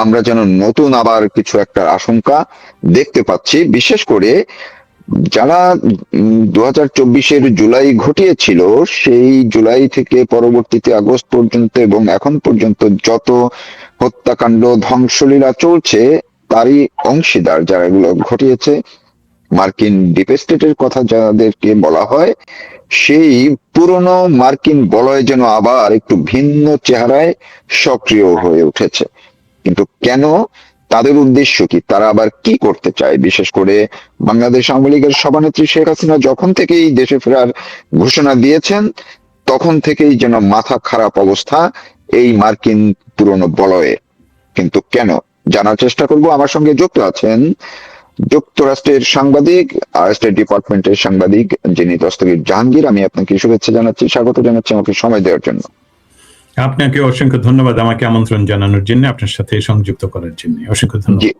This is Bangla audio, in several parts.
আমরা যেন নতুন আবার কিছু একটা আশঙ্কা দেখতে পাচ্ছি, বিশেষ করে যারা 2024-এর জুলাই ঘটিয়েছিল, সেই জুলাই থেকে পরবর্তীতে আগস্ট পর্যন্ত এবং এখন পর্যন্ত যত হত্যাকাণ্ড ধ্বংসলীলা চলছে, তারই অংশীদার যারা এগুলো ঘটিয়েছে। মার্কিন ডিপ স্টেটের কথা যাদেরকে বলা হয়, সেই পুরনো মার্কিন বলয় যেন আবার একটু ভিন্ন চেহারায় সক্রিয় হয়ে উঠেছে। কিন্তু কেন? তাদের উদ্দেশ্য কি? তারা আবার কি করতে চায়? বিশেষ করে বাংলাদেশ আওয়ামী লীগের সভানেত্রী শেখ হাসিনা যখন থেকেই দেশে ফেরার ঘোষণা দিয়েছেন, তখন থেকেই যেন মাথা খারাপ অবস্থা এই মার্কিন পুরনো বলয়ে। কিন্তু কেন, জানার চেষ্টা করব। আমার সঙ্গে যুক্ত আছেন যুক্তরাষ্ট্রের সাংবাদিক, স্টেট ডিপার্টমেন্টের সাংবাদিক, যিনি দস্তগীর জাহাঙ্গীর। আমি আপনাকে শুভেচ্ছা জানাচ্ছি, স্বাগত জানাচ্ছি আমাকে সময় দেওয়ার জন্য। আপনাকে অসংখ্য ধন্যবাদ আমাকে আমন্ত্রণ জানানোর জন্য, আপনার সাথে সংযুক্ত করার জন্য অসংখ্য ধন্যবাদ। জি,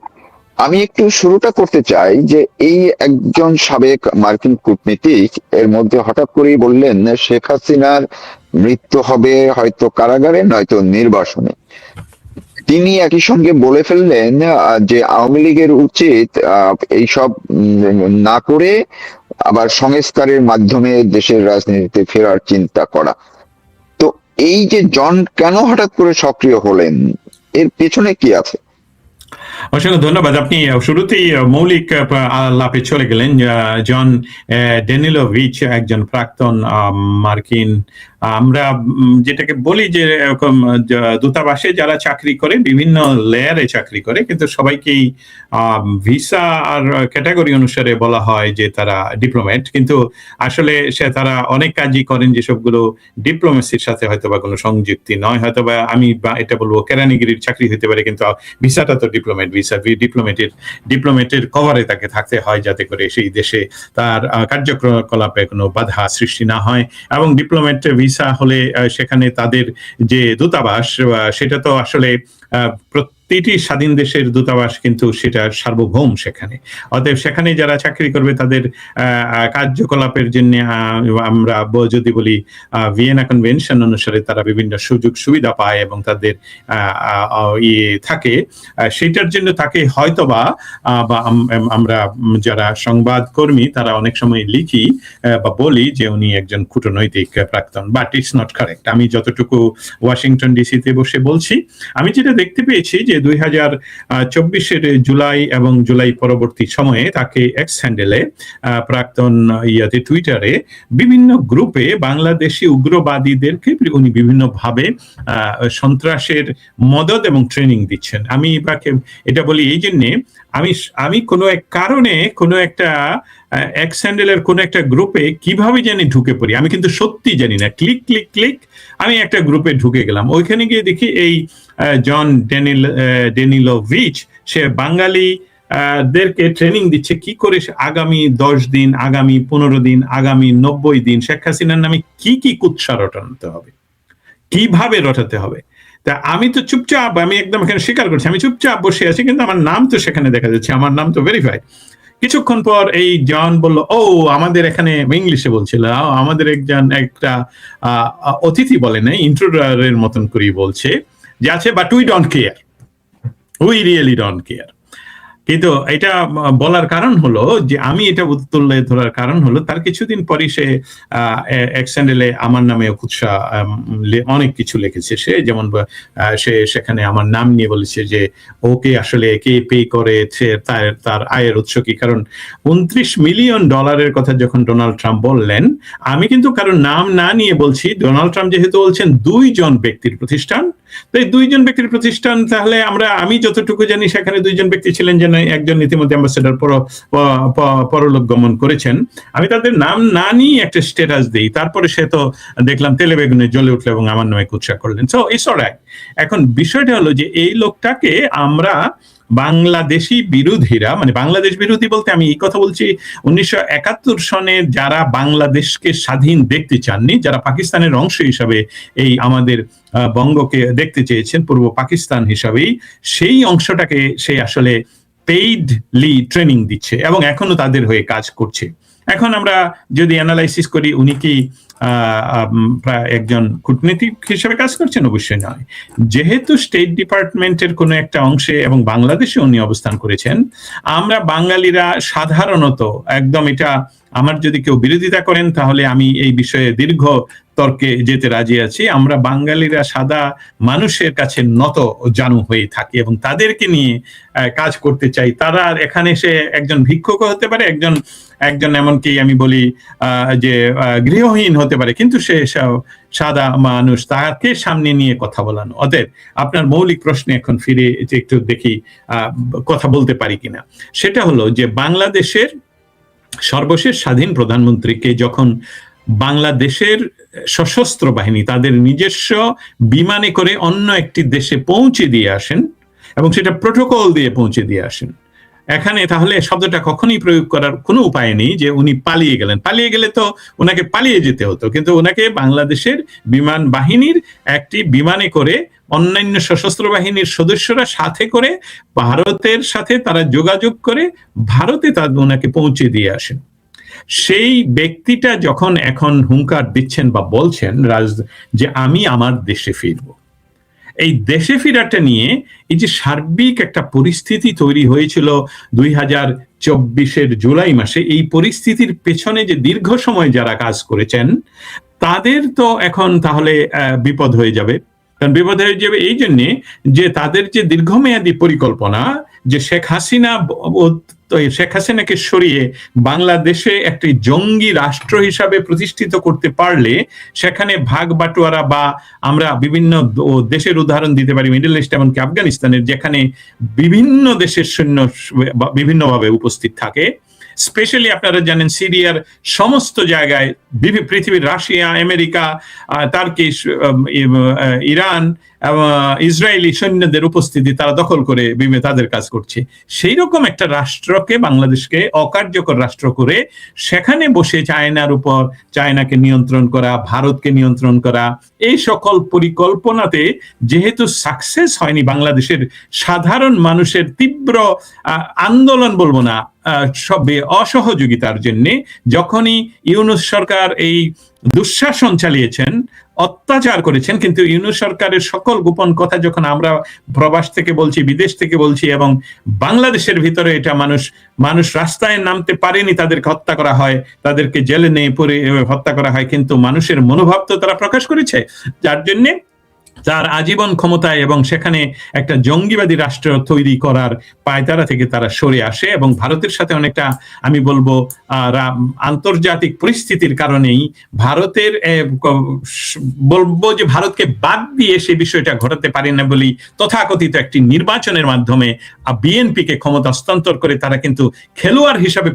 আমি একটু শুরুটা করতে চাই যে এই একজন সাবেক মার্কিন কূটনীতিক এর মধ্যে হঠাৎ করেই বললেন শেখ হাসিনার মৃত্যু হবে হয়তো কারাগারে, নয়তো নির্বাসনে। তিনি একই সঙ্গে বলে ফেললেন যে আওয়ামী লীগের উচিত এইসব না করে আবার সংস্কারের মাধ্যমে দেশের রাজনীতিতে ফেরার চিন্তা করা। তো এই যে জন কেন হঠাৎ করে সক্রিয় হলেন, এর পেছনে কি আছে? অসংখ্য ধন্যবাদ। আপনি শুরুতেই মৌলিক আলাপে চলে গেলেন। জন ড্যানিলোভিচ একজন প্রাক্তন মার্কিন, আমরা যেটাকে বলি যে দূতাবাসে যারা চাকরি করে, বিভিন্ন লেয়ারে চাকরি করে, কিন্তু সবাইকেই ভিসা আর ক্যাটাগরি অনুসারে বলা হয় যে তারা ডিপ্লোম্যাট, কিন্তু আসলে তারা অনেক কাজই করেন যেসবগুলো ডিপ্লোমেসির সাথে হয়তো বা কোনো সংযুক্তি নয়। হয়তো বা আমি এটা বলবো কেরানিগিরির চাকরি হতে পারে, কিন্তু ভিসাটা তো ডিপ্লোম্যাট ভিসা। ডিপ্লোমেটের কভারে তাকে থাকতে হয় যাতে করে সেই দেশে তার কার্যকলাপে কোনো বাধা সৃষ্টি না হয়। এবং ডিপ্লোমেট ভিসা হলে সেখানে তাদের যে দূতাবাস, সেটা তো আসলে প্রতিটি স্বাধীন দেশের দূতাবাস কিন্তু সেটা সার্বভৌম সেখানে। অতএব সেখানে যারা চাকরি করবে তাদের কার্যকলাপের জন্য আমরা যদি বলি ভিয়েনা কনভেনশন অনুসারে তারা বিভিন্ন সুযোগ সুবিধা পায় এবং তাদের থাকে, সেটার জন্য তাকে হয়তোবা আমরা যারা সংবাদ কর্মী তারা অনেক সময় লিখি বা বলি যে উনি একজন কূটনৈতিক প্রাক্তন, বাট ইটস নট কারেক্ট। আমি যতটুকু ওয়াশিংটন ডিসিতে বসে বলছি, আমি যেটা দেখতে পেয়েছি যে 2024-এর জুলাই এবং জুলাই পরবর্তী সময়ে তাকে এক্স হ্যান্ডেলে প্রাক্তন টুইটারে বিভিন্ন গ্রুপে বাংলাদেশি উগ্রবাদীদেরকে উনি বিভিন্ন ভাবে সন্ত্রাসের মদত এবং ট্রেনিং দিচ্ছেন। আমি এটা বলি এই জন্যে, আমি কোনো এক কারণে কোনো একটা এক্স হ্যান্ডেলের কোনো একটা গ্রুপে কিভাবে জানি ঢুকে পড়ি, আমি কিন্তু সত্যি জানি না। ক্লিক ক্লিক ক্লিক আমি একটা গ্রুপে ঢুকে গেলাম। ওইখানে গিয়ে দেখি এই জন ড্যানিলোভিচ সে বাঙালি দেরকে ট্রেনিং দিচ্ছে কি করে আগামী 10 দিন, আগামী 15 দিন, আগামী 90 দিন শেখ হাসিনার নামে কি কি কুৎসা রটাতে হবে, কিভাবে রটাতে হবে। তা আমি তো চুপচাপ, আমি একদম এখানে স্বীকার করছি, আমি চুপচাপ বসে আছি, কিন্তু আমার নাম তো সেখানে দেখা যাচ্ছে, আমার নাম তো ভেরিফাইড। কিছুক্ষণ পর এই জন বলল, ও আমাদের এখানে, ইংলিশে বলছিল, আমাদের একটা অতিথি বলে নাই, ইন্ট্রোডারের মতন করেই বলছে যে আছে, but we don't care, we really don't care. কিন্তু এটা বলার কারণ হলো যে আমি এটা তুলে ধরার কারণ হলো তার কিছুদিন পরই সে এক্স হ্যান্ডেলে আমার নামে কুৎসা অনেক কিছু লিখেছে। সে যেমন সে সেখানে আমার নাম নিয়ে বলেছে যে ওকে আসলে কে পে করেছে, তার আয়ের উৎস কি। কারণ $29 মিলিয়ন কথা যখন ডোনাল্ড ট্রাম্প বললেন, আমি কিন্তু কারণ নাম না নিয়ে বলছি, ডোনাল্ড ট্রাম্প যেহেতু বলছেন 2 জন ব্যক্তির প্রতিষ্ঠান, তো এই 2 জন ব্যক্তির প্রতিষ্ঠান, তাহলে আমি যতটুকু জানি সেখানে 2 জন ব্যক্তি ছিলেন, যেন একজন ইতিমধ্যে অ্যাম্বাসেডর পরলোক গমন করেছেন। আমি তাদের নাম না নিয়ে একটা স্ট্যাটাস দিই, তারপরে সে তো দেখলাম তেলে বেগুনে জ্বলে উঠলো এবং আমার নামে কুৎসা করলেন। So it's alright. এখন বিষয়টা হলো যে এই লোকটাকে আমরা বাংলাদেশি বিরোধীরা, মানে বাংলাদেশ বিরোধী বলতে আমি এই কথা বলছি 1971 সনে যারা বাংলাদেশকে স্বাধীন দেখতে চাননি, যারা পাকিস্তানের অংশ হিসাবে এই আমাদের বঙ্গকে দেখতে চেয়েছেন পূর্ব পাকিস্তান হিসাবেই, সেই অংশটাকে সে আসলে পেইডলি ট্রেনিং দিচ্ছে এবং এখনো তাদের হয়ে কাজ করছে। এখন আমরা যদি অ্যানালাইসিস করি উনি কি প্রায় একজন কূটনীতিক হিসেবে কাজ করছেন? অবশ্যই নয়। যেহেতু স্টেট ডিপার্টমেন্টের কোনো একটা অংশে এবং বাংলাদেশে উনি অবস্থান করেছেন, আমরা বাঙালিরা সাধারণত একদম, এটা আমার যদি কেউ বিরোধিতা করেন তাহলে আমি এই বিষয়ে দীর্ঘ তর্কে যেতে রাজি আছি, আমরা বাঙালিরা সাদা মানুষের কাছে নত জানু হয়ে থাকি এবং তাদেরকে নিয়ে কাজ করতে চাই। তারা এখানে এসে একজন ভিক্ষুক হতে পারে, একজন এমনকি আমি বলি যে গৃহহীন হতে পারে, কিন্তু সে সাদা মানুষ, তাকে সামনে নিয়ে কথা বলানো। অতএব আপনার মৌলিক প্রশ্নে এখন ফিরে একটু দেখি কথা বলতে পারি কিনা। সেটা হলো যে বাংলাদেশের সর্বশেষ স্বাধীন প্রধানমন্ত্রীকে যখন বাংলাদেশের সশস্ত্র বাহিনী তাদের নিজস্ব বিমানে করে অন্য একটি দেশে পৌঁছে দিয়ে আসেন এবং সেটা প্রোটোকল দিয়ে পৌঁছে দিয়ে আসেন, এখানে তাহলে শব্দটা কখনোই প্রয়োগ করার কোনো উপায় নেই যে উনি পালিয়ে গেলেন। পালিয়ে গেলে তো ওনাকে পালিয়ে যেতে হতো, কিন্তু ওনাকে বাংলাদেশের বিমান বাহিনীর একটি বিমানে করে অন্যান্য সশস্ত্র বাহিনীর সদস্যরা সাথে করে ভারতের সাথে তারা যোগাযোগ করে ভারতে ওনাকে পৌঁছে দিয়ে আসেন। সেই ব্যক্তিটা যখন এখন হুঙ্কার দিচ্ছেন বা বলছেন যে আমি আমার দেশে ফিরবো, এই দেশে ফেরাটা নিয়ে এই যে সার্বিক একটা পরিস্থিতি তৈরি হয়েছিল 2024 জুলাই মাসে, এই পরিস্থিতির পেছনে যে দীর্ঘ সময় যারা কাজ করেছেন তাদের তো এখন তাহলে বিপদ হয়ে যাবে। কারণ বিপদ হয়ে যাবে এই জন্যে যে তাদের যে দীর্ঘমেয়াদী পরিকল্পনা যে শেখ হাসিনাকে সরিয়ে বাংলাদেশে একটি জঙ্গি রাষ্ট্র হিসাবে প্রতিষ্ঠিত করতে পারলে সেখানে ভাগ বাটোয়ারা, বা আমরা বিভিন্ন দেশের উদাহরণ দিতে পারি, মিডল ইস্ট এমনকি আফগানিস্তানের, যেখানে বিভিন্ন দেশের সৈন্য বিভিন্নভাবে উপস্থিত থাকে। স্পেশালি আপনারা জানেন সিরিয়ার সমস্ত জায়গায় পৃথিবীর Russia, America, turkey, Iran, Israeli সৈন্যদের উপস্থিতি তারা দখল করে তাদের কাজ করছে। সেই রকম একটা রাষ্ট্রকে, বাংলাদেশকে অকার্যকর রাষ্ট্র করে সেখানে বসে চায়নাকে নিয়ন্ত্রণ করা, ভারতকে নিয়ন্ত্রণ করা, এই সকল পরিকল্পনাতে যেহেতু সাকসেস হয়নি, বাংলাদেশের সাধারণ মানুষের তীব্র আন্দোলন বলবো না, সবে অসহযোগিতার জন্য যখনই ইউনূস সরকার এই দুঃশাসন চালিয়েছেন, অত্যাচার করেছেন, কিন্তু ইউনূস সরকারের সকল গোপন কথা যখন আমরা প্রবাস থেকে বলছি, বিদেশ থেকে বলছি, এবং বাংলাদেশের ভিতরে এটা মানুষ রাস্তায় নামতে পারেনি, তাদেরকে হত্যা করা হয়, তাদেরকে জেলে নিয়ে পরে হত্যা করা হয়, কিন্তু মানুষের মনোভাব তো তারা প্রকাশ করেছে, যার জন্যে তার আজীবন ক্ষমতায় এবং সেখানে একটা জঙ্গিবাদী রাষ্ট্র তৈরি করার পায়তারা থেকে তারা সরে আসে। এবং ভারতের সাথে অনেকটা আমি বলবো আন্তর্জাতিক পরিস্থিতির কারণেই ভারতের বলবো যে ভারতকে বাদ দিয়ে সে বিষয়টা ঘটাতে পারে না বলেই তথাকথিত একটি নির্বাচনের মাধ্যমে বিএনপিকে ক্ষমতা হস্তান্তর করে তারা কিন্তু খেলোয়াড় হিসাবে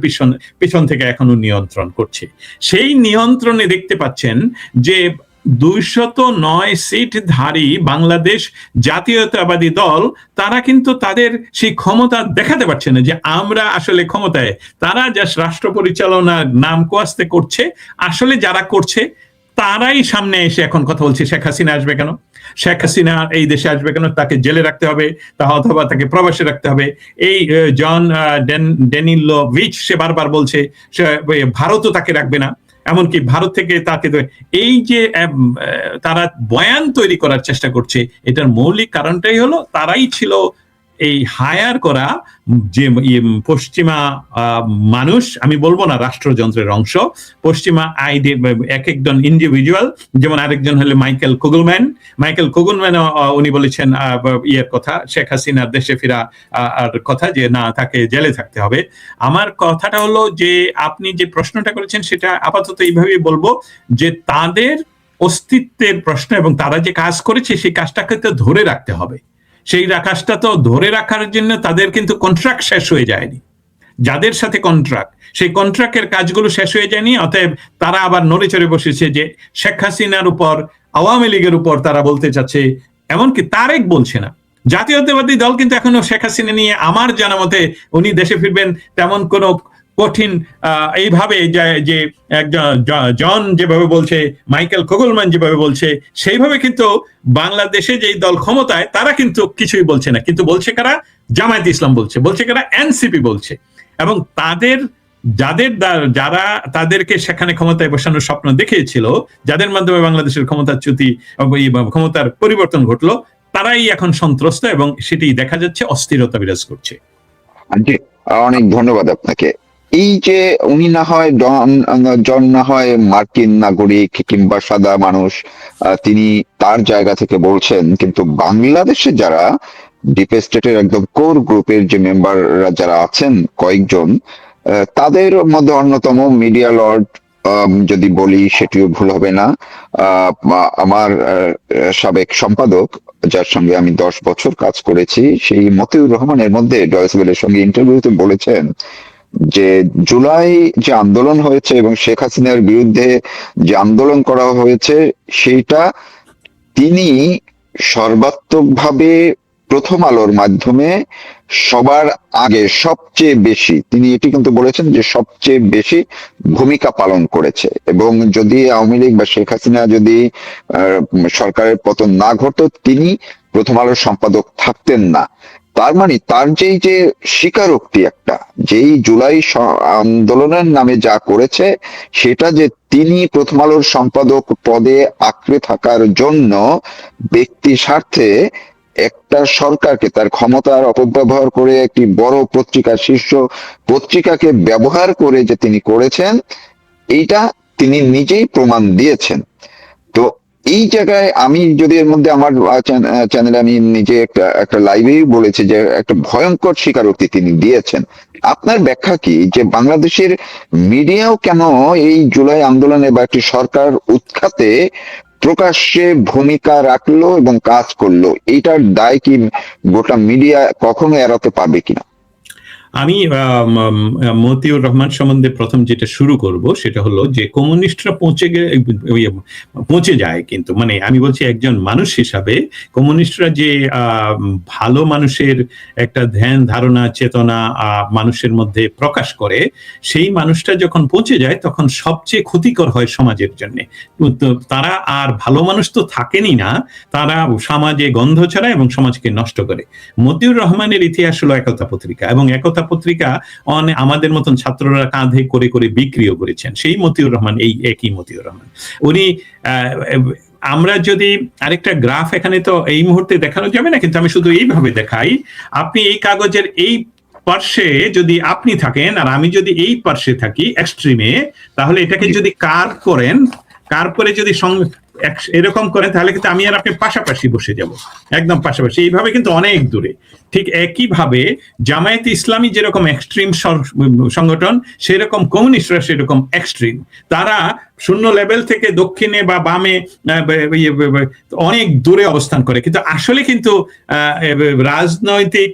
পিছন থেকে এখনো নিয়ন্ত্রণ করছে। সেই নিয়ন্ত্রণে দেখতে পাচ্ছেন যে 209 সিটধারী বাংলাদেশ জাতীয়তাবাদী দল, তারা কিন্তু তাদের সেই ক্ষমতা দেখাতে পারছে না যে আমরা আসলে ক্ষমতায়। তারা জাস্ট রাষ্ট্র পরিচালনার নাম কোয়াস্তে করছে, আসলে যারা করছে তারাই সামনে এসে এখন কথা বলছে শেখ হাসিনা আসবে কেন, শেখ হাসিনা এই দেশে আসবে কেন, তাকে জেলে রাখতে হবে, অথবা তাকে প্রবাসে রাখতে হবে। এই জন ডেনিলোভিচ সে বারবার বলছে ভারতও তাকে রাখবে না, এমনকি ভারত থেকে তাকে, এই যে তারা বয়ান তৈরি করার চেষ্টা করছে, এটার মৌলিক কারণটাই হলো তারাই ছিল এই হায়ার করা যে পশ্চিমা মানুষ, আমি বলবো না রাষ্ট্রযন্ত্রের অংশ, পশ্চিমা এক একজন ইন্ডিভিজুয়াল, যেমন আরেকজন হলে মাইকেল কুগলম্যান উনি বলেছেন ইয়ের কথা, শেখ হাসিনার দেশে ফেরা আর কথা, যে না তাকে জেলে থাকতে হবে। আমার কথাটা হলো যে আপনি যে প্রশ্নটা করেছেন সেটা আপাতত এইভাবেই বলবো যে তাদের অস্তিত্বের প্রশ্ন এবং তারা যে কাজ করেছে সেই কাজটাকে তো ধরে রাখতে হবে। সেই কাজটা তো ধরে রাখার জন্য তাদের কিন্তু কন্ট্রাক্ট শেষ হয়ে যায়নি, যাদের সাথে কন্ট্রাক্ট, সেই কন্ট্রাক্টের কাজগুলো শেষ হয়ে যায়নি। অতএব তারা আবার নড়ে চড়ে বসেছে যে শেখ হাসিনার উপর, আওয়ামী লীগের উপর তারা বলতে চাচ্ছে, এমনকি তারেক বলছে না। জাতীয়তাবাদী দল কিন্তু এখনো শেখ হাসিনা নিয়ে আমার জানা মতে উনি দেশে ফিরবেন তেমন কোনো কঠিন এইভাবে যে একজন জন যেভাবে বলছে, মাইকেল কুগলম্যান যেভাবে বলছে, সেইভাবে কিন্তু বাংলাদেশে যেই দল ক্ষমতায় তারা কিন্তু কিছুই বলছে না। কিন্তু বলছে কারা? জামায়াত ইসলাম বলছে কারা? এনসিপি বলছে। এবং তাদের যারা তাদেরকে সেখানে ক্ষমতায় বসানোর স্বপ্ন দেখিয়েছিল, যাদের মাধ্যমে বাংলাদেশের ক্ষমতাচ্যুতি ক্ষমতার পরিবর্তন ঘটলো, তারাই এখন সন্ত্রস্ত এবং সেটি দেখা যাচ্ছে অস্থিরতা বিরাজ করছে। জি, অনেক ধন্যবাদ আপনাকে। এই যে উনি না হয় জন না হয় মার্কিন নাগরিক কিংবা সাদা মানুষ, তিনি তার জায়গা থেকে বলছেন, কিন্তু বাংলাদেশে যারা ডিপ স্টেটের একদম কোর গ্রুপের যে মেম্বাররা যারা আছেন কয়েকজন, তাদের মধ্যে অন্যতম মিডিয়া লর্ড, যদি বলি সেটিও ভুল হবে না, আমার সাবেক সম্পাদক, যার সঙ্গে আমি 10 বছর কাজ করেছি, সেই মতিউর রহমানের মধ্যে ডয়েচে ভেলের সঙ্গে ইন্টারভিউতে বলেছেন যে জুলাই যে আন্দোলন হয়েছে এবং শেখ হাসিনার বিরুদ্ধে যে আন্দোলন করা হয়েছে, সেইটা তিনি সর্বাত্মকভাবে প্রথম আলোর মাধ্যমে সবার আগে সবচেয়ে বেশি, তিনি এটি কিন্তু বলেছেন যে সবচেয়ে বেশি ভূমিকা পালন করেছে, এবং যদি আওয়ামী লীগ বা শেখ হাসিনা যদি সরকারের পতন না ঘটতো, তিনি প্রথম আলোর সম্পাদক থাকতেন না। তার মানে তার যেই যে স্বীকারোক্তি একটা, যেই জুলাই আন্দোলনের নামে যা করেছে, সেটা যে তিনি প্রথম আলোর সম্পাদক পদে আঁকড়ে থাকার জন্য ব্যক্তি স্বার্থে একটা সরকারকে তার ক্ষমতার অপব্যবহার করে একটি বড় পত্রিকা, শীর্ষ পত্রিকাকে ব্যবহার করে যে তিনি করেছেন, এইটা তিনি নিজেই প্রমাণ দিয়েছেন। তো এই জায়গায় আমি যদি এর মধ্যে আমার চ্যানেলে আমি নিজে একটা লাইভেই বলেছি যে একটা ভয়ঙ্কর স্বীকারোক্তি তিনি দিয়েছেন। আপনার ব্যাখ্যা কি যে বাংলাদেশের মিডিয়াও কেন এই জুলাই আন্দোলনে বা একটি সরকার উৎখাতে প্রকাশ্যে ভূমিকা রাখলো এবং কাজ করলো, এইটার দায় কি গোটা মিডিয়া কখনো এড়াতে পারবে কিনা? আমি মতিউর রহমান সম্বন্ধে প্রথম যেটা শুরু করব সেটা হলো যে কমিউনিস্টরা পৌঁছে যায়, কিন্তু মানে আমি বলছি একজন মানুষ হিসাবে কমিউনিস্টরা যে ভালো মানুষের একটা ধ্যান ধারণা চেতনা মানুষের মধ্যে প্রকাশ করে, সেই মানুষটা যখন পৌঁছে যায় তখন সবচেয়ে ক্ষতিকর হয় সমাজের জন্য। তারা আর ভালো মানুষ তো থাকেনই না, তারা সমাজে গন্ধ ছড়ায় এবং সমাজকে নষ্ট করে। মতিউর রহমানের ইতিহাস হলো একতা পত্রিকা, এবং একতা পত্রিকা আমাদের মতন ছাত্ররা কাঁধে করে করে বিক্রিও করেছেন। সেই মতিউর রহমান, এই একই মতিউর রহমান, উনি আমরা যদি আরেকটা গ্রাফ, এখানে তো এই মুহূর্তে দেখানো যাবে না, কিন্তু আমি শুধু এইভাবে দেখাই। আপনি এই কাগজের এই পার্শ্বে যদি আপনি থাকেন আর আমি যদি এই পার্শ্বে থাকি এক্সট্রিমে, তাহলে এটাকে যদি কার্ভ করে যদি এরকম করেন, তাহলে কিন্তু আমি আর আপনি পাশাপাশি বসে যাব, একদম পাশাপাশি, এইভাবে কিন্তু অনেক দূরে। ঠিক একইভাবে জামায়াতে ইসলামী যেরকম এক্সট্রিম সংগঠন, সেরকম কমিউনিস্টরা সেরকম এক্সট্রিম। তারা শূন্য লেভেল থেকে দক্ষিণে বা বামে অনেক দূরে অবস্থান করে, কিন্তু আসলে কিন্তু রাজনৈতিক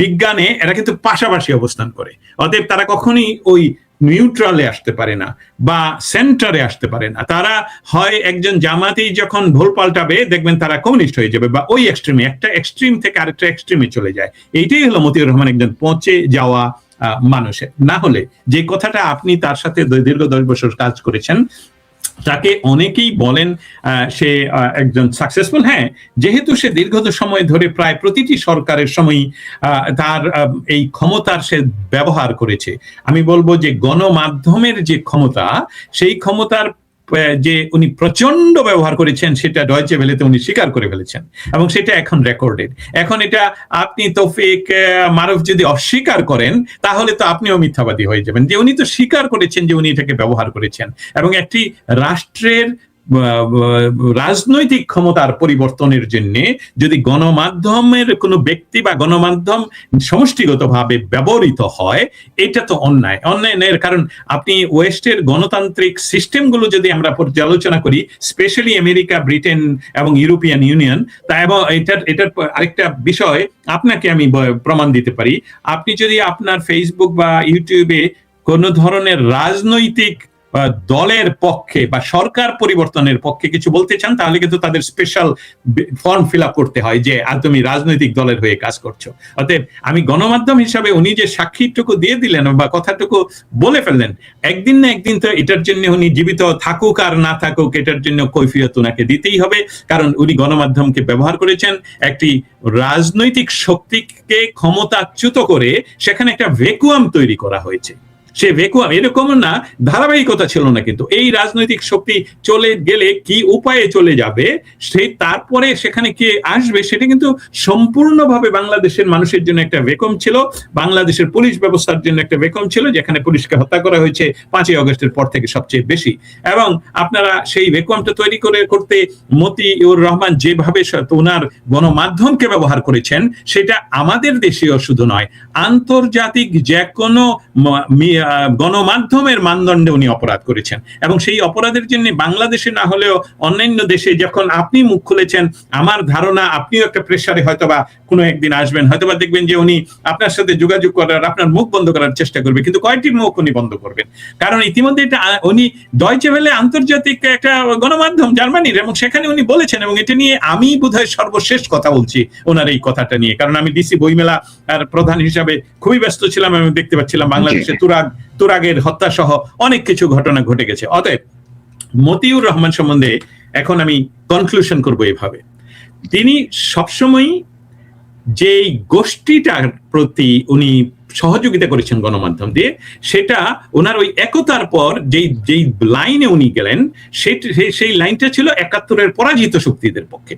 বিজ্ঞানে এরা কিন্তু পাশাপাশি অবস্থান করে। অতএব তারা কখনই ওই নিউট্রালে আসতে পারে না বা সেন্টারে আসতে পারে না। তারা হয় একজন জামাতেই যখন ভুল পাল্টাবে, দেখবেন তারা কমিউনিস্ট হয়ে যাবে, বা ওই এক্সট্রিমে, একটা এক্সট্রিম থেকে আরেকটা এক্সট্রিমে চলে যায়। এইটাই হলো মতিউর রহমান একজন পৌঁছে যাওয়া মানুষের। না হলে যে কথাটা আপনি তার সাথে দীর্ঘ 10 বছর কাজ করেছেন, তাকে অনেকেই বলেন সে একজন সাকসেসফুল। হ্যাঁ, যেহেতু সে দীর্ঘ সময় ধরে প্রায় প্রতিটি সরকারের সময় তার এই ক্ষমতার সে ব্যবহার করেছে। আমি বলবো যে গণমাধ্যমের যে ক্ষমতা, সেই ক্ষমতার যে উনি প্রচন্ড ব্যবহার করেছেন, সেটা ডয়েচে ভেলেতে উনি স্বীকার করে ফেলেছেন, এবং সেটা এখন রেকর্ডেড। এখন এটা আপনি তৌফিক মারুফ যদি অস্বীকার করেন, তাহলে তো আপনিও মিথ্যাবাদী হয়ে যাবেন, যে উনি তো স্বীকার করেছেন যে উনি এটাকে ব্যবহার করেছেন। এবং একটি রাষ্ট্রের রাজনৈতিক ক্ষমতার পরিবর্তনের জন্য যদি গণমাধ্যমের কোনো ব্যক্তি বা গণমাধ্যম সমষ্টিগতভাবে ব্যবহৃত হয়, এটা তো অন্যায়ের কারণ। আপনি ওয়েস্টের গণতান্ত্রিক সিস্টেমগুলো যদি আমরা পর্যালোচনা করি, স্পেশালি আমেরিকা, ব্রিটেন এবং ইউরোপিয়ান ইউনিয়ন, তা এবং এটার আরেকটা বিষয় আপনাকে আমি প্রমাণ দিতে পারি। আপনি যদি আপনার ফেসবুক বা ইউটিউবে কোনো ধরনের রাজনৈতিক দলের পক্ষে বা সরকার পরিবর্তনের পক্ষে কিছু বলতে চান, তাহলে কিন্তু তাদের স্পেশাল ফর্ম ফিল আপ করতে হয় যে তুমি রাজনৈতিক দলের হয়ে কাজ করছো। অতএব আমি গণমাধ্যম হিসাবে উনি যে সাক্ষীটুকু দিয়ে দিলেন বা কথাটুকু বলে ফেললেন, একদিন না একদিন তো এটার জন্য উনি জীবিত থাকুক আর না থাকুক, এটার জন্য কৈফিয়ত উনাকে দিতেই হবে, কারণ উনি গণমাধ্যমকে ব্যবহার করেছেন একটি রাজনৈতিক শক্তিকে ক্ষমতাচ্যুত করে, সেখানে একটা ভ্যাকুয়াম তৈরি করা হয়েছে। সে ভ্যাকুয়াম এরকম না, ধারাবাহিকতা ছিল না। কিন্তু এই রাজনৈতিক শক্তি চলে গেলে কি উপায়ে চলে যাবে, সেই তারপরে সেখানে কে আসবে, সেটা কিন্তু সম্পূর্ণভাবে বাংলাদেশের মানুষের জন্য একটা ভ্যাকুয়াম ছিল, বাংলাদেশের পুলিশ ব্যবস্থার জন্য একটা ভ্যাকুয়াম ছিল, যেখানে পুলিশকে হত্যা করা হয়েছে 5ই আগস্টের পর থেকে সবচেয়ে বেশি। এবং আপনারা সেই ভ্যাকুয়ামটা তৈরি করতে মতিউর রহমান যেভাবে ওনার গণমাধ্যমকে ব্যবহার করেছেন, সেটা আমাদের দেশেও শুধু নয়, আন্তর্জাতিক যে কোনো গণমাধ্যমের মানদণ্ডে উনি অপরাধ করেছেন। এবং সেই অপরাধের জন্য বাংলাদেশে না হলেও অন্যান্য দেশে যখন আপনি মুখ খুলেছেন, আমার ধারণা আপনিও একটা প্রেসারে হয়তোবা কোনো একদিন আসবেন, হয়তোবা দেখবেন যে উনি আপনার সাথে যোগাযোগ করার, আপনার মুখ বন্ধ করার চেষ্টা করবে। কিন্তু কয়টি মুখ উনি বন্ধ করবেন? কারণ ইতিমধ্যে এটা উনি ডয়চে ভেলে আন্তর্জাতিক একটা গণমাধ্যম জার্মানির, এবং সেখানে উনি বলেছেন, এবং এটা নিয়ে আমি বোধহয় সর্বশেষ কথা বলছি ওনার এই কথাটা নিয়ে, কারণ আমি ডিসি বইমেলা আর প্রধান হিসাবে খুবই ব্যস্ত ছিলাম। আমি দেখতে পাচ্ছিলাম বাংলাদেশে তুরাগের হত্যা সহ অনেক কিছু ঘটনা ঘটে গেছে। অতএব মতিউর রহমান সম্বন্ধে এখন আমি কনক্লুশন করব এভাবে, তিনি সবসময় যেই গোষ্ঠীটার প্রতি উনি সহযোগিতা করেছেন গণমাধ্যম দিয়ে, সেটা ওনার ওই একতার পর যেই যেই লাইনে উনি গেলেন, সেই লাইনটা ছিল 71-এর পরাজিত শক্তিদের পক্ষে।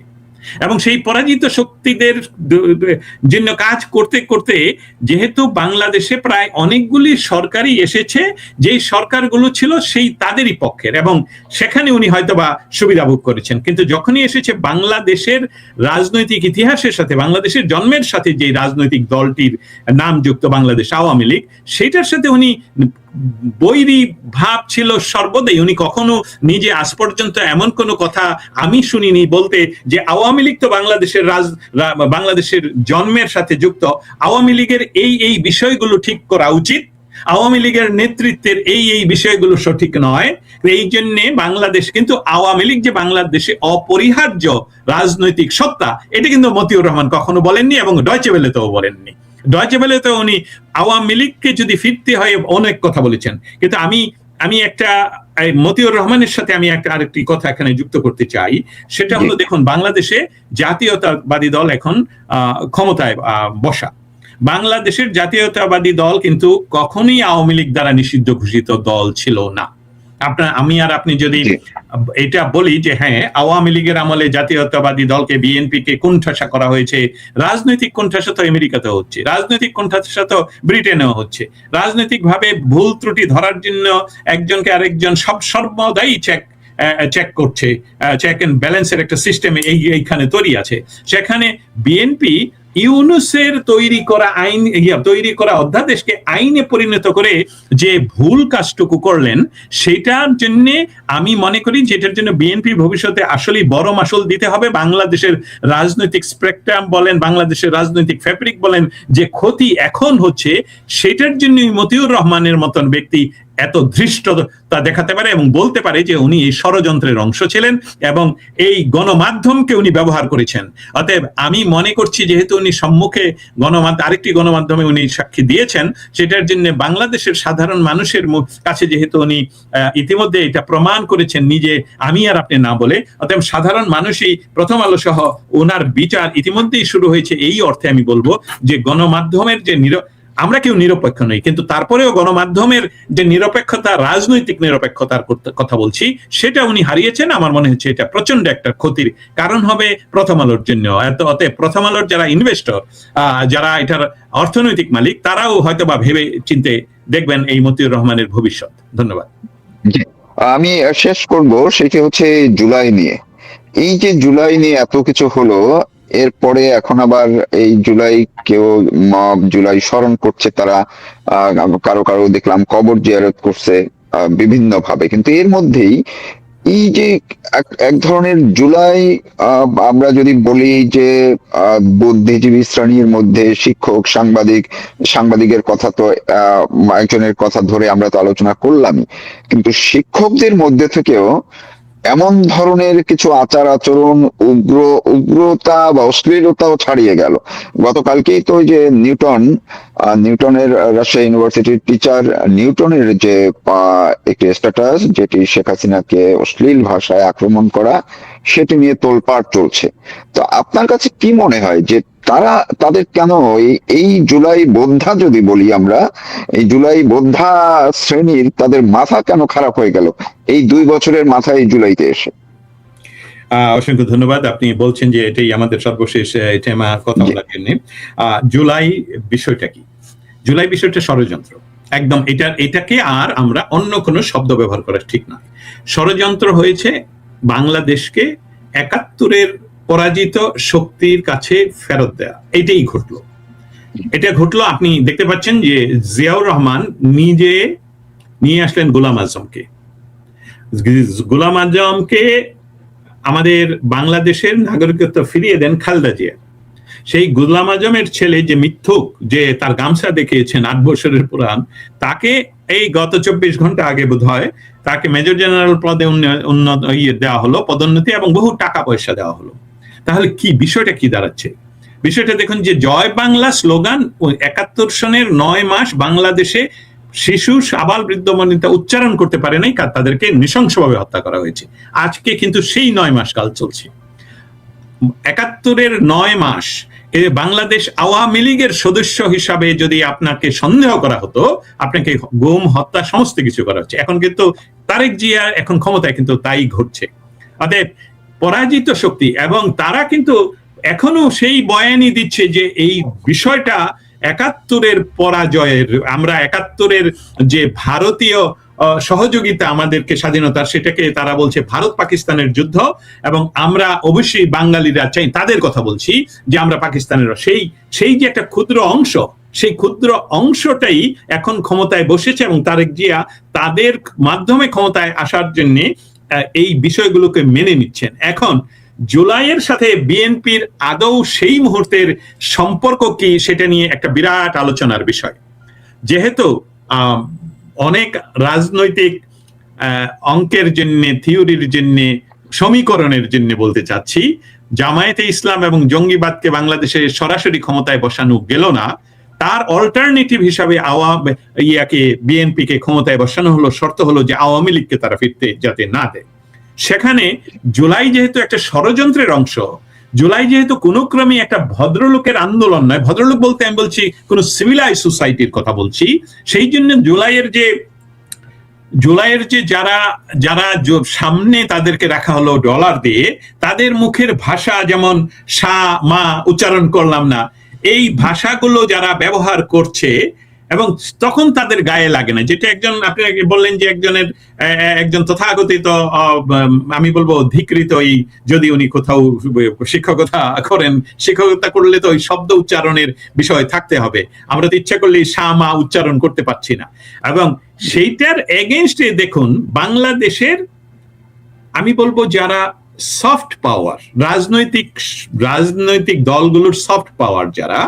এবং সেই পরাজিত শক্তিদের জন্য কাজ করতে করতে যেহেতু বাংলাদেশে প্রায় অনেকগুলি সরকারই এসেছে, যেই সরকারগুলো ছিল সেই তাদেরই পক্ষের, এবং সেখানে উনি হয়তোবা সুবিধা ভোগ করেছেন। কিন্তু যখনই এসেছে বাংলাদেশের রাজনৈতিক ইতিহাসের সাথে, বাংলাদেশের জন্মের সাথে যে রাজনৈতিক দলটির নাম যুক্ত বাংলাদেশ আওয়ামী লীগ, সেটার সাথে উনি বৈরী ভাব ছিল সর্বদাই। উনি কখনো নিজে আজ পর্যন্ত এমন কোনো কথা আমি শুনিনি বলতে যে আওয়ামী লীগ তো বাংলাদেশের জন্মের সাথে যুক্ত, আওয়ামী লীগের এই বিষয়গুলো ঠিক করা উচিত, আওয়ামী লীগের নেতৃত্বের এই বিষয়গুলো সঠিক নয়, এই জন্য বাংলাদেশ, কিন্তু আওয়ামী লীগ যে বাংলাদেশে অপরিহার্য রাজনৈতিক সত্তা, এটা কিন্তু মতিউর রহমান কখনো বলেননি, এবং ডয়চে ভেলেতেও বলেননি। ডয়চে ভেলেতে উনি আওয়ামী লীগকে যদি ফিরতে হয় অনেক কথা বলেছেন। কিন্তু আমি একটা মতিউর রহমানের সাথে আমি একটা আরেকটি কথা এখানে যুক্ত করতে চাই, সেটা হলো, দেখুন বাংলাদেশে জাতীয়তাবাদী দল এখন ক্ষমতায় বসা। বাংলাদেশের জাতীয়তাবাদী দল কিন্তু কখনোই আওয়ামী লীগ দ্বারা নিষিদ্ধ ঘোষিত দল ছিল না। আমি আর আপনি যদি এটা বলি যে হ্যাঁ, আওয়ামী লীগের আমলে জাতীয়তাবাদী দলকে, বিএনপি কে কোণঠাসা করা হয়েছে, রাজনৈতিক কোণঠাসা তো আমেরিকাতেও হচ্ছে, রাজনৈতিক কোণঠাসা তো ব্রিটেনেও হচ্ছে, রাজনৈতিক ভাবে ভুল ত্রুটি ধরার জন্য একজনকে আরেকজন সর্বদাই চেক করছে, চেক এন্ড ব্যালেন্সের একটা সিস্টেম এইখানে তৈরি আছে। সেখানে বিএনপি ইউনূসের তৈরি করা অধ্যাদেশকে আইনে পরিণত করে যে ভুল কাজটুকু করলেন, সেটার জন্য আমি মনে করি যেটার জন্য বিএনপি ভবিষ্যতে আসলে বড় মাসুল দিতে হবে। বাংলাদেশের রাজনৈতিক স্পেকট্রাম বলেন, বাংলাদেশের রাজনৈতিক ফ্যাব্রিক বলেন, যে ক্ষতি এখন হচ্ছে, সেটার জন্য মতিউর রহমানের মতন ব্যক্তি এত ধৃষ্টতা দেখাতে পারে এবং বলতে পারে যে উনি এই ষড়যন্ত্রের অংশ ছিলেন এবং এই গণমাধ্যমকে উনি ব্যবহার করেছেন। অতএব আমি মনে করছি, যেহেতু উনি সম্মুখে আরেকটি গণমাধ্যমে উনি সাক্ষী দিয়েছেন, সেটার জন্য বাংলাদেশের সাধারণ মানুষের কাছে যেহেতু উনি ইতিমধ্যে এটা প্রমাণ করেছেন নিজে, আমি আর আপনি না বলে, অতএব সাধারণ মানুষই, প্রথম আলো সহ ওনার বিচার ইতিমধ্যেই শুরু হয়েছে। এই অর্থে আমি বলবো যে গণমাধ্যমের যে আমরা কেউ নিরপেক্ষ নই, কিন্তু তারপরেও গণমাধ্যমের যে নিরপেক্ষতা, রাজনৈতিক নিরপেক্ষতার কথা বলছি, সেটা উনি হারিয়েছেন। আমার মনে হচ্ছে এটা প্রচন্ড একটা ক্ষতির কারণ হবে প্রথম আলোর জন্য। অতএব প্রথম আলোর যারা ইনভেস্টর, যারা এটার অর্থনৈতিক মালিক, তারাও হয়তো বা ভেবে চিন্তে দেখবেন এই মতিউর রহমানের ভবিষ্যৎ। ধন্যবাদ। আমি শেষ করব, সেটি হচ্ছে জুলাই নিয়ে। এই যে জুলাই নিয়ে এত কিছু হলো, এরপরে এখন আবার এই জুলাই কেউ জুলাই স্মরণ করছে, তারা কারো কারো দেখলাম কবর জিয়ারত করছে বিভিন্ন ভাবে। কিন্তু এর মধ্যেই এই যে এক ধরনের জুলাই, আমরা যদি বলি যে বুদ্ধিজীবী শ্রেণীর মধ্যে শিক্ষক, সাংবাদিকের কথা তো একজনের কথা ধরে আমরা তো আলোচনা করলামই, কিন্তু শিক্ষকদের মধ্যে থেকেও এমন ধরনের কিছু আচার আচরণ, উগ্রতা বা অশ্লীলতাও ছাড়িয়ে গেল। গতকালকেই তো ওই যে নিউটনের রাজশাহী ইউনিভার্সিটির টিচার নিউটনের যে একটি স্ট্যাটাস, যেটি শেখ হাসিনাকে অশ্লীল ভাষায় আক্রমণ করা, সেটি নিয়ে তোলপাড় চলছে। তো আপনার কাছে কি মনে হয় যে তারা তাদের কেন এই জুলাই বোদ্ধা, যদি বলি আমরা, এই জুলাই বোদ্ধা শ্রেণীর তাদের মাথা কেন খারাপ হয়ে গেল এই 2 বছরের মাথায় জুলাইতে এসে? অসংখ্য ধন্যবাদ। আপনি বলছেন যে এটাই আমাদের সর্বশেষ টেমা কথা বলার জন্য। জুলাই বিষয়টা কি? জুলাই বিষয়টা ষড়যন্ত্র, একদম। এটাকে আর আমরা অন্য কোনো শব্দ ব্যবহার করা ঠিক নয়। ষড়যন্ত্র হয়েছে বাংলাদেশকে 71-এর পরাজিত শক্তির কাছে ফেরত দেয়া। এটাই ঘটলো। এটা ঘটলো, আপনি দেখতে পাচ্ছেন যে জিয়াউর রহমান নিজে নিয়ে আসলেন গোলাম আজমকে। গোলাম আজমকে আমাদের বাংলাদেশের নাগরিকত্ব ফিরিয়ে দেন খালেদা জিয়া। সেই গোলাম আজমের ছেলে যে মিথ্যুক, যে তার গামছা দেখিয়েছেন 8 বছরের পুরান, তাকে এই গত 24 ঘন্টা আগে বোধহয় তাকে মেজর জেনারেল পদে উন্নত দেওয়া হলো, পদোন্নতি, এবং বহু টাকা পয়সা দেওয়া হলো। তাহলে কি বিষয়টা কি দাঁড়াচ্ছে? বিষয়টা দেখুন যে জয় বাংলা স্লোগান 71 সনের 9 মাস বাংলাদেশে শিশু, আবাল, বৃদ্ধ বনিতা উচ্চারণ করতে পারে নাই, তাদেরকে নৃশংসভাবে হত্যা করা হয়েছে। আজকে কিন্তু সেই 9 মাস কাল চলছে। 71-এর 9 মাস বাংলাদেশ আওয়ামী লীগের সদস্য হিসাবে যদি আপনাকে সন্দেহ করা হতো, আপনাকে গুম, হত্যা, সমস্ত কিছু করা হচ্ছে। এখন কিন্তু তারেক জিয়া এখন ক্ষমতায়, কিন্তু তাই ঘটছে। অতএব পরাজিত শক্তি, এবং তারা কিন্তু এখনো সেই বয়ানই দিচ্ছে যে এই বিষয়টা 71-এর পরাজয়ের, আমরা 71-এর যে ভারতীয় সহযোগিতা আমাদেরকে স্বাধীনতার, সেটাকে তারা বলছে ভারত পাকিস্তানের যুদ্ধ, এবং আমরা অবশ্যই বাঙালিরা চাই, তাদের কথা বলছি যে আমরা পাকিস্তানের সেই যে একটা ক্ষুদ্র অংশ, সেই ক্ষুদ্র অংশটাই এখন ক্ষমতায় বসেছে, এবং তারেক জিয়া তাদের মাধ্যমে ক্ষমতায় আসার জন্য এই বিষয়গুলোকে মেনে নিচ্ছেন। এখন জুলাইয়ের সাথে বিএনপির আদৌ সেই মুহূর্তের সম্পর্ক কি, সেটা নিয়ে একটা বিরাট আলোচনার বিষয়। যেহেতু অনেক রাজনৈতিক অঙ্কের জন্য, থিওরির জন্য, সমীকরণের জন্য বলতে চাচ্ছি, জামায়াতে ইসলাম এবং জঙ্গিবাদকে বাংলাদেশে সরাসরি ক্ষমতায় বসানো গেল না, তার অল্টারনেটিভ হিসাবে বিএনপিকে ক্ষমতায় বসানো হলো। শর্ত হলো যে আওয়ামী লীগকে তারা ফিরতে যাতে না দেয়। সেখানে জুলাই যেহেতু একটা ষড়যন্ত্রের অংশ, জুলাই যেহেতু কোনো ক্রমে একটা ভদ্রলোকের আন্দোলন নয়, ভদ্রলোক বলতে আমি বলছি কোন সিভিলাইজ সোসাইটির কথা বলছি, সেই জন্য জুলাইয়ের যে যারা সামনে তাদেরকে রাখা হলো ডলার দিয়ে, তাদের মুখের ভাষা যেমন সা মা উচ্চারণ করলাম না, এই ভাষাগুলো যারা ব্যবহার করছে, এবং তখন তাদের গায়ে লাগে না। যেটা আপনি বললেন যে একজন তথাকথিত, আমি বলবো ধিকৃত, যদি উনি কোথাও শিক্ষকতা করেন, শিক্ষকতা করলে তো ওই শব্দ উচ্চারণের বিষয় থাকতে হবে। আমরা তো ইচ্ছা করলে সা মা উচ্চারণ করতে পারছি না। এবং সেইটার এগেইনস্টে দেখুন বাংলাদেশের, আমি বলবো যারা সফট পাওয়ার, রাজনৈতিক দলগুলোর সফট পাওয়ার যারা,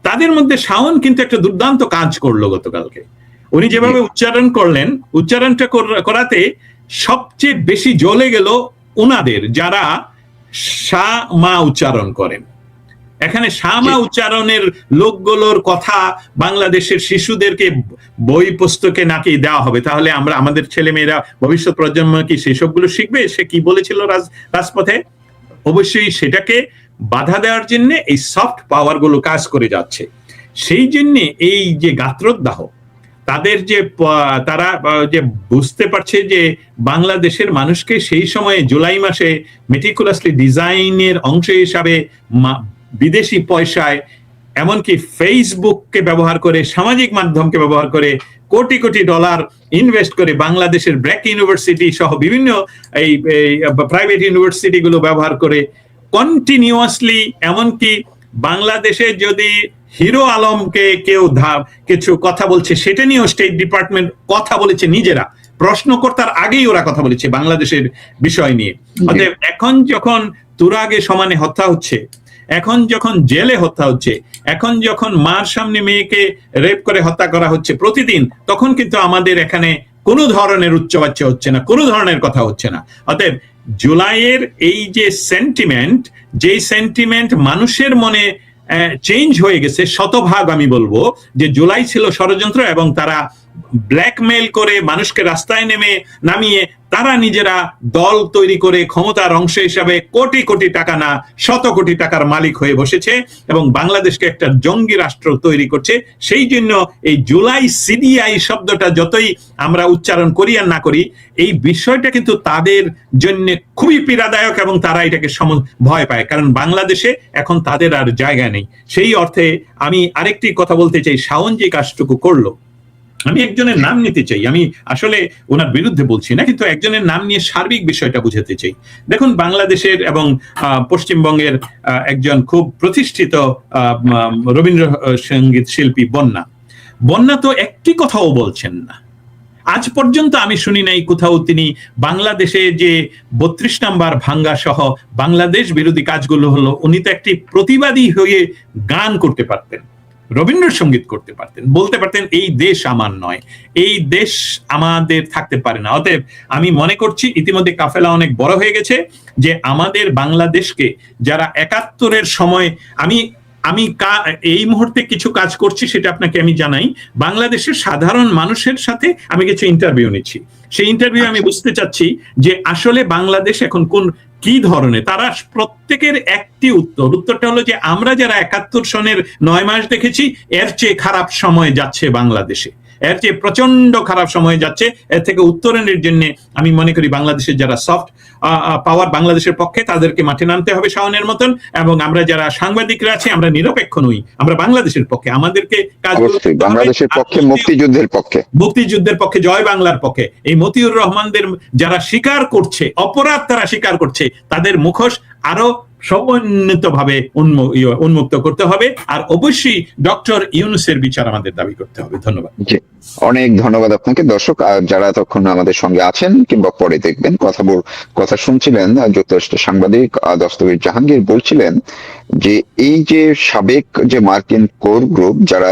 তাদের মধ্যে শাওন কিন্তু একটা দুর্দান্ত কাজ করলো গতকালকে। উনি যেভাবে উচ্চারণ করলেন, উচ্চারণটা করাতে সবচেয়ে বেশি জ্বলে গেল ওনাদের যারা সা মা উচ্চারণ করেন। এখানে সামা উচ্চারণের লোকগুলোর কথা বাংলাদেশের শিশুদেরকে বই পুস্তকে নাকি দেওয়া হবে, তাহলে আমরা আমাদের ছেলেমেয়েরা, ভবিষ্যৎ প্রজন্ম কি সেসবগুলো শিখবে? সে কি বলেছিল রাজপথে? অবশ্যই সেটাকে বাধা দেওয়ার জন্য এই সফট পাওয়ার গুলো কাজ করে যাচ্ছে। সেই জন্য এই যে গাত্রদাহ, তাদের যে তারা যে বুঝতে পারছে যে বাংলাদেশের মানুষকে সেই সময়ে জুলাই মাসে মেটিকুলাসলি ডিজাইনের অংশ হিসাবে বিদেশি পয়সায়, এমনকি ফেসবুককে ব্যবহার করে, সামাজিক মাধ্যমকে ব্যবহার করে কোটি কোটি ডলার ইনভেস্ট করে বাংলাদেশের ব্র্যাক ইউনিভার্সিটি সহ বিভিন্ন এই প্রাইভেট ইউনিভার্সিটি গুলো ব্যবহার করে কন্টিনিউয়াসলি, এমনকি বাংলাদেশে যদি হিরো আলমকে কেউ কিছু কথা বলছে, সেটা নিয়েও স্টেট ডিপার্টমেন্ট কথা বলেছে নিজেরা, প্রশ্নকর্তার আগেই ওরা কথা বলেছে বাংলাদেশের বিষয় নিয়ে। অতএব এখন যখন তুরাগে সমানে হত্যা হচ্ছে, এখন যখন জেলে হত্যা হচ্ছে, এখন যখন মার সামনে মেয়েকে রেপ করে হত্যা করা হচ্ছে প্রতিদিন, তখন কিন্তু আমাদের এখানে কোনো ধরনের উচ্চবাচ্য হচ্ছে না, কোনো ধরনের কথা হচ্ছে না। অতএব জুলাইয়ের এই যে সেন্টিমেন্ট, যেই সেন্টিমেন্ট মানুষের মনে চেঞ্জ হয়ে গেছে শতভাগ, আমি বলবো যে জুলাই ছিল ষড়যন্ত্র, এবং তারা ব্ল্যাকমেইল করে মানুষকে রাস্তায় নামিয়ে তারা নিজেরা দল তৈরি করে ক্ষমতার অংশ হিসাবে কোটি কোটি টাকা না শত কোটি টাকার মালিক হয়ে বসেছে এবং বাংলাদেশকে একটা জঙ্গি রাষ্ট্র তৈরি করছে। সেই জন্য এই জুলাই সিডিআই শব্দটা যতই আমরা উচ্চারণ করি আর না করি, এই বিষয়টা কিন্তু তাদের জন্য খুবই পীড়াদায়ক এবং তারা এটাকে ভয় পায়, কারণ বাংলাদেশে এখন তাদের আর জায়গা নেই। সেই অর্থে আমি আরেকটি কথা বলতে চাই, শাওন যে কাজটুকু করলো, আমি একজনের নাম নিতে চাই, আমি আসলে ওনার বিরুদ্ধে বলছি না, কিন্তু একজনের নাম নিয়ে সার্বিক বিষয়টা বুঝাতে চাই। দেখুন, বাংলাদেশের এবং পশ্চিমবঙ্গের একজন খুব প্রতিষ্ঠিত রবীন্দ্র সঙ্গীত শিল্পী বন্যা তো একটি কথাও বলছেন না। আজ পর্যন্ত আমি শুনি নাই কোথাও তিনি বাংলাদেশে যে 32 নাম্বার ভাঙ্গা সহ বাংলাদেশ বিরোধী কাজগুলো হলো, উনি তো একটি প্রতিবাদী হয়ে গান করতে পারতেন, রবীন্দ্রসঙ্গীত করতে পারতেন, বলতে পারতেন এই দেশ আমার নয়, এই দেশ আমাদের থাকতে পারে না। অতএব আমি মনে করছি ইতিমধ্যে কাফেলা অনেক বড় হয়ে গেছে, যে আমাদের বাংলাদেশকে যারা 71-এর সময়, আমি এই মুহূর্তে কিছু কাজ করছি সেটা আপনাকে আমি জানাই, বাংলাদেশের সাধারণ মানুষের সাথে আমি কিছু ইন্টারভিউ নিচ্ছি। সেই ইন্টারভিউ আমি বুঝতে চাচ্ছি যে আসলে বাংলাদেশ এখন কি ধরনের, তারা প্রত্যেকের একটি উত্তরটা হলো যে আমরা যারা 71 সনের 9 মাস দেখেছি, এর চেয়ে খারাপ সময় যাচ্ছে বাংলাদেশে, এর চেয়ে প্রচন্ড খারাপ সময় যাচ্ছে। এর থেকে উত্তরণের জন্য আমি মনে করি বাংলাদেশের যারা সফট পাওয়ার বাংলাদেশের পক্ষে, তাদেরকে মাঠে নামতে হবে শাওনের মতন, এবং আমরা যারা সাংবাদিকরা আছি আমরা নিরপেক্ষ নই, আমরা বাংলাদেশের পক্ষে, আমাদেরকে বাংলাদেশের পক্ষে, মুক্তিযুদ্ধের পক্ষে, জয় বাংলার পক্ষে। এই মতিউর রহমানদের যারা স্বীকার করছে অপরাধ, তারা স্বীকার করছে, তাদের মুখোশ আরো সমন্বিতভাবে উন্মুক্ত করতে হবে, আর অবশ্যই ডক্টর ইউনূসের বিচার আমাদের দাবি করতে হবে। ধন্যবাদ। অনেক ধন্যবাদ আপনাকে। দর্শক যারা এতক্ষণ আমাদের সঙ্গে আছেন কিংবা পরে দেখবেন, কথা শুনছিলেন, যুক্তরাষ্ট্রের সাংবাদিক দস্তগীর জাহাঙ্গীর বলছিলেন যে এই যে সাবেক যে মার্কিন কোর গ্রুপ যারা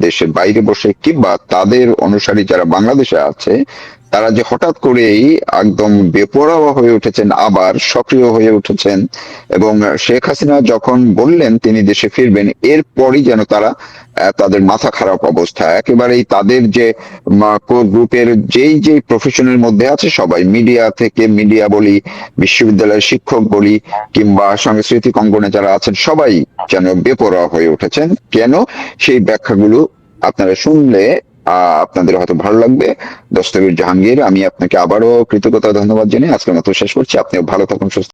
দেশের বাইরে বসে কিংবা তাদের অনুসারী যারা বাংলাদেশে আছে, তারা যে হঠাৎ করেই একদম বেপরোয়া হয়ে উঠেছেন, আবার সক্রিয় হয়ে উঠেছেন, এবং শেখ হাসিনা যখন বললেন তিনি দেশে ফিরবেন, এরপরই যেন তাদের মাথা খারাপ অবস্থা একেবারেই। তাদের যে গ্রুপের যেই প্রফেশনের মধ্যে আছে সবাই, মিডিয়া বলি, বিশ্ববিদ্যালয়ের শিক্ষক বলি, কিংবা সাংস্কৃতিক অঙ্গনে যারা আছেন, সবাই যেন বেপরোয়া হয়ে উঠেছেন। কেন? সেই ব্যাখ্যাগুলো আপনারা শুনলে আপনাদের হয়তো ভালো লাগবে। দস্তগীর জাহাঙ্গীর, আমি আপনাকে আবারও কৃতজ্ঞতা ধন্যবাদ জানিয়ে আজকের মতো শেষ করছি। আপনিও ভালো থাকুন, সুস্থ